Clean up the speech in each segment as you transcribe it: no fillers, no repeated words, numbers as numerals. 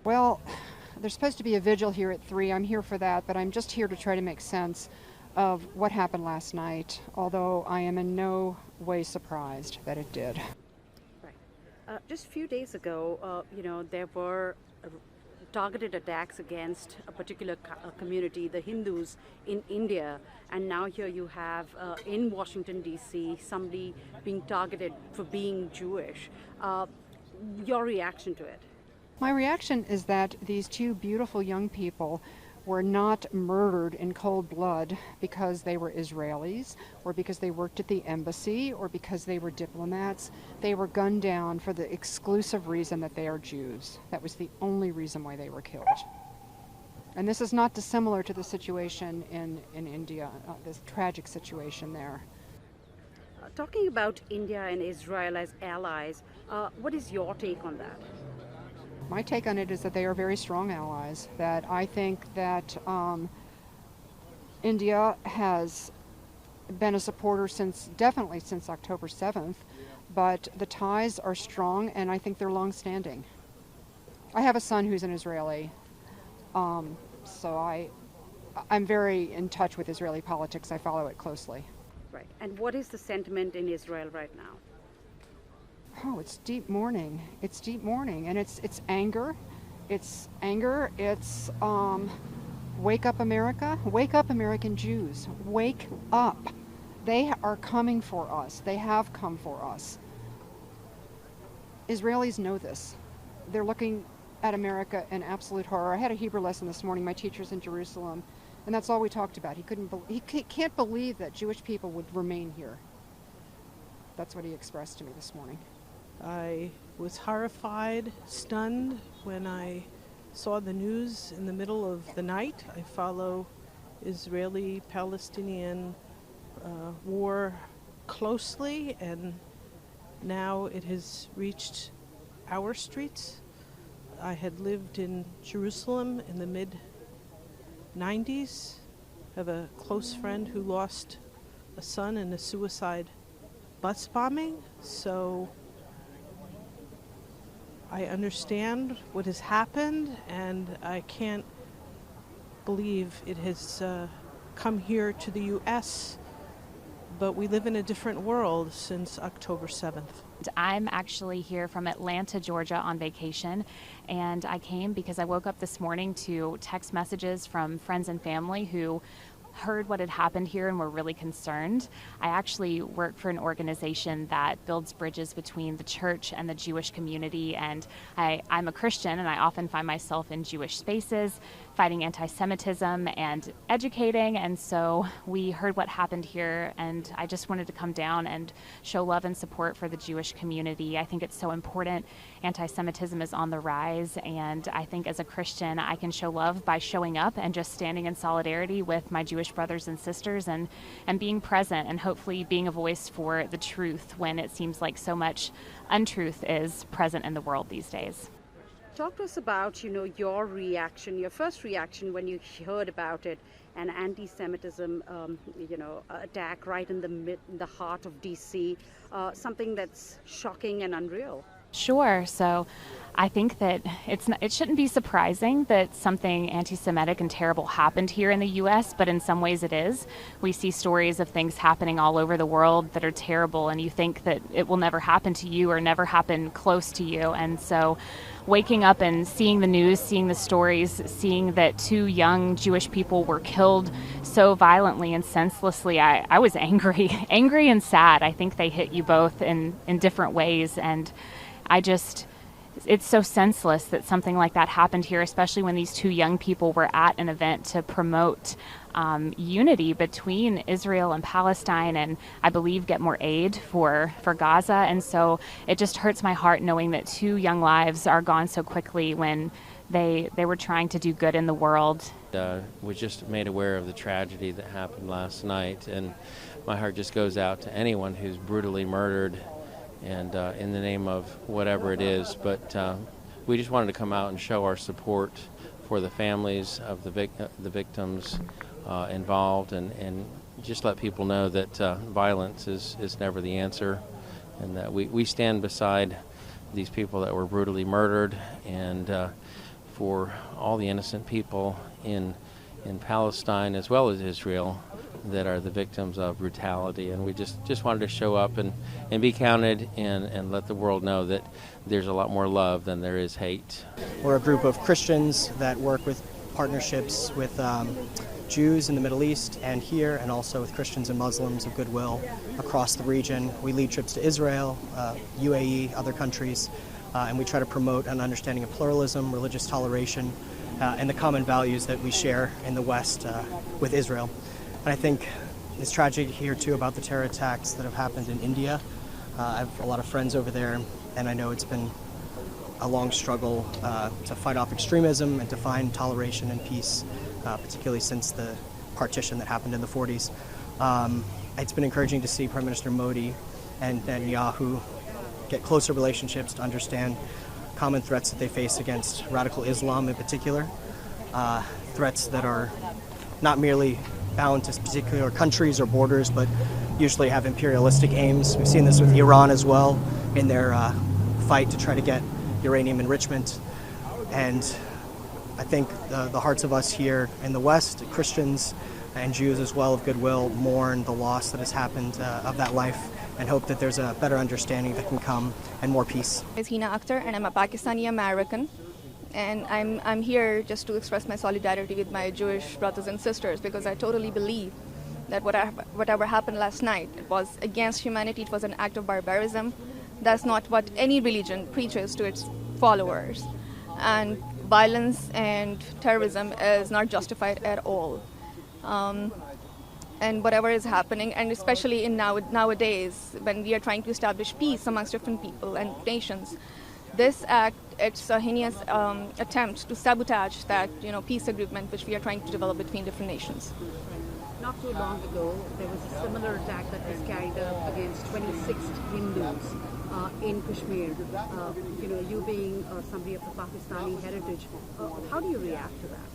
Well, there's supposed to be a vigil here at 3. I'm here for that, but I'm just here to try to make sense of what happened last night, although I am in no way surprised that it did. Right. Just a few days ago, there were targeted attacks against a particular community, the Hindus in India, and now here you have in Washington, D.C., somebody being targeted for being Jewish. Your reaction to it? My reaction is that these two beautiful young people were not murdered in cold blood because they were Israelis or because they worked at the embassy or because they were diplomats. They were gunned down for the exclusive reason that they are Jews. That was the only reason why they were killed. And this is not dissimilar to the situation in India, this tragic situation there. Talking about India and Israel as allies, what is your take on that? My take on it is that they are very strong allies, that I think that India has been a supporter definitely since October 7th, but the ties are strong and I think they're long-standing. I have a son who's an Israeli, so I'm very in touch with Israeli politics. I follow it closely. Right. And what is the sentiment in Israel right now? Oh, it's deep mourning. It's deep mourning, and it's anger. It's anger. It's wake up, America. Wake up, American Jews. Wake up. They are coming for us. They have come for us. Israelis know this. They're looking at America in absolute horror. I had a Hebrew lesson this morning. My teacher's in Jerusalem, and that's all we talked about. He can't believe that Jewish people would remain here. That's what he expressed to me this morning. I was horrified, stunned when I saw the news in the middle of the night. I follow Israeli-Palestinian war closely, and now it has reached our streets. I had lived in Jerusalem in the mid-90s. I have a close friend who lost a son in a suicide bus bombing, so I understand what has happened, and I can't believe it has come here to the U.S., but we live in a different world since October 7th. I'm actually here from Atlanta, Georgia on vacation, and I came because I woke up this morning to text messages from friends and family who heard what had happened here and were really concerned. I actually work for an organization that builds bridges between the church and the Jewish community, and I'm a Christian, and I often find myself in Jewish spaces fighting anti-Semitism and educating, and so we heard what happened here, and I just wanted to come down and show love and support for the Jewish community. I think it's so important. Anti-Semitism is on the rise, and I think as a Christian I can show love by showing up and just standing in solidarity with my Jewish brothers and sisters and being present and hopefully being a voice for the truth when it seems like so much untruth is present in the world these days. Talk to us about, your reaction, your first reaction when you heard about it, an anti-Semitism, attack right in the heart of D.C., something that's shocking and unreal. Sure. So I think that it shouldn't be surprising that something anti-Semitic and terrible happened here in the U.S., but in some ways it is. We see stories of things happening all over the world that are terrible, and you think that it will never happen to you or never happen close to you. And so waking up and seeing the news, seeing the stories, seeing that 2 young Jewish people were killed so violently and senselessly, I was angry and sad. I think they hit you both in different ways, and it's so senseless that something like that happened here, especially when these 2 young people were at an event to promote unity between Israel and Palestine, and I believe get more aid for Gaza. And so it just hurts my heart knowing that 2 young lives are gone so quickly when they were trying to do good in the world. Was just made aware of the tragedy that happened last night, and my heart just goes out to anyone who's brutally murdered and in the name of whatever it is. But we just wanted to come out and show our support for the families of the victims involved, and just let people know that violence is never the answer, and that we stand beside these people that were brutally murdered and for all the innocent people in Palestine as well as Israel that are the victims of brutality. And we just wanted to show up and be counted and let the world know that there's a lot more love than there is hate. We're a group of Christians that work with partnerships with Jews in the Middle East and here, and also with Christians and Muslims of goodwill across the region. We lead trips to Israel, UAE, other countries, and we try to promote an understanding of pluralism, religious toleration, and the common values that we share in the West with Israel. And I think it's tragic here too about the terror attacks that have happened in India. I have a lot of friends over there, and I know it's been a long struggle to fight off extremism and to find toleration and peace, particularly since the partition that happened in the 40s. It's been encouraging to see Prime Minister Modi and Netanyahu get closer relationships to understand common threats that they face against radical Islam in particular, threats that are not merely bound to particular countries or borders, but usually have imperialistic aims. We've seen this with Iran as well in their fight to try to get uranium enrichment. And I think the hearts of us here in the West, Christians and Jews as well of goodwill, mourn the loss that has happened of that life and hope that there's a better understanding that can come and more peace. My name is Hina Akhtar and I'm a Pakistani American. And I'm here just to express my solidarity with my Jewish brothers and sisters, because I totally believe that whatever happened last night, it was against humanity, it was an act of barbarism. That's not what any religion preaches to its followers. And violence and terrorism is not justified at all. And whatever is happening, and especially in nowadays, when we are trying to establish peace amongst different people and nations, this act, it's a heinous attempt to sabotage that peace agreement which we are trying to develop between different nations. Not too long ago, there was a similar attack that was carried out against 26 Hindus in Kashmir. You being somebody of the Pakistani heritage, how do you react to that?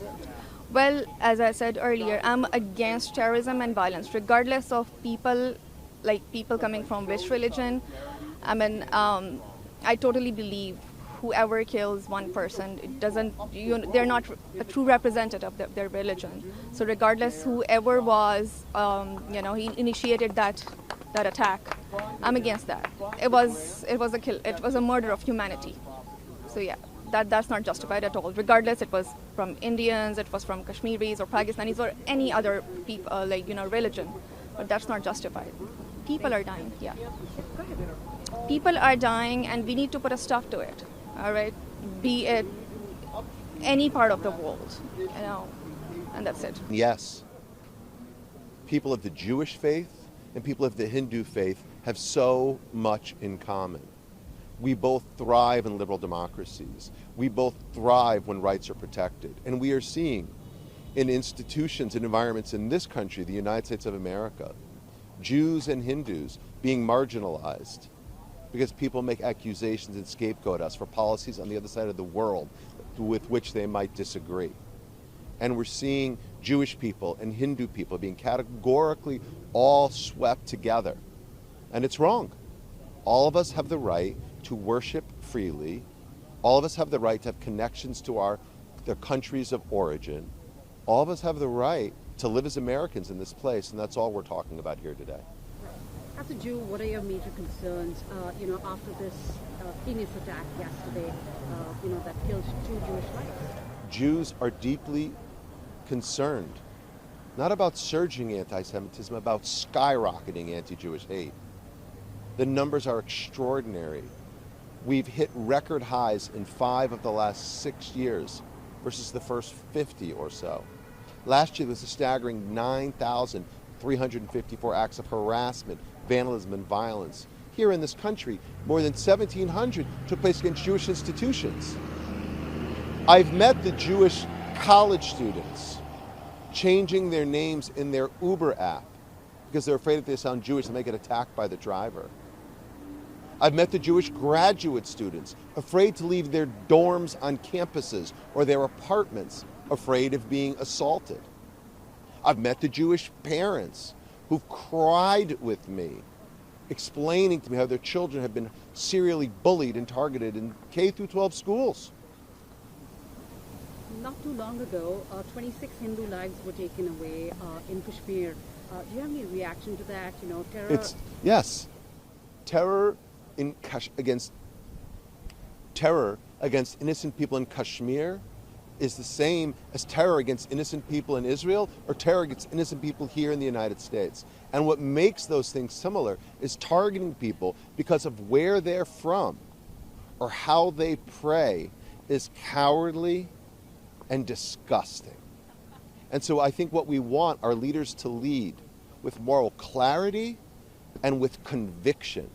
Well, as I said earlier, I'm against terrorism and violence, regardless of people coming from which religion. I mean, I totally believe whoever kills one person, they're not a true representative of their religion. So regardless, whoever was, he initiated that attack, I'm against that. It was a murder of humanity. So yeah, that's not justified at all. Regardless, it was from Indians, it was from Kashmiris or Pakistanis or any other people, religion, but that's not justified. People are dying. Yeah. People are dying, and we need to put a stop to it. All right, be it any part of the world, and that's it. Yes, people of the Jewish faith and people of the Hindu faith have so much in common. We both thrive in liberal democracies. We both thrive when rights are protected. And we are seeing in institutions and environments in this country, the United States of America, Jews and Hindus being marginalized because people make accusations and scapegoat us for policies on the other side of the world with which they might disagree. And we're seeing Jewish people and Hindu people being categorically all swept together. And it's wrong. All of us have the right to worship freely. All of us have the right to have connections to their countries of origin. All of us have the right to live as Americans in this place, and that's all we're talking about here today. As a Jew, what are your major concerns, after this heinous attack yesterday, that killed 2 Jewish lives? Jews are deeply concerned, not about surging anti-Semitism, about skyrocketing anti-Jewish hate. The numbers are extraordinary. We've hit record highs in 5 of the last 6 years versus the first 50 or so. Last year, there was a staggering 9,354 acts of harassment, vandalism, and violence. Here in this country, more than 1,700 took place against Jewish institutions. I've met the Jewish college students changing their names in their Uber app because they're afraid if they sound Jewish, they may get attacked by the driver. I've met the Jewish graduate students afraid to leave their dorms on campuses or their apartments, afraid of being assaulted. I've met the Jewish parents who've cried with me, explaining to me how their children have been serially bullied and targeted in K through 12 schools. not too long ago, 26 Hindu lives were taken away in Kashmir. Do you have any reaction to that? You know, terror. Yes, terror against innocent people in Kashmir is the same as terror against innocent people in Israel or terror against innocent people here in the United States. And what makes those things similar is targeting people because of where they're from or how they pray is cowardly and disgusting. And so I think what we want our leaders to lead with moral clarity and with conviction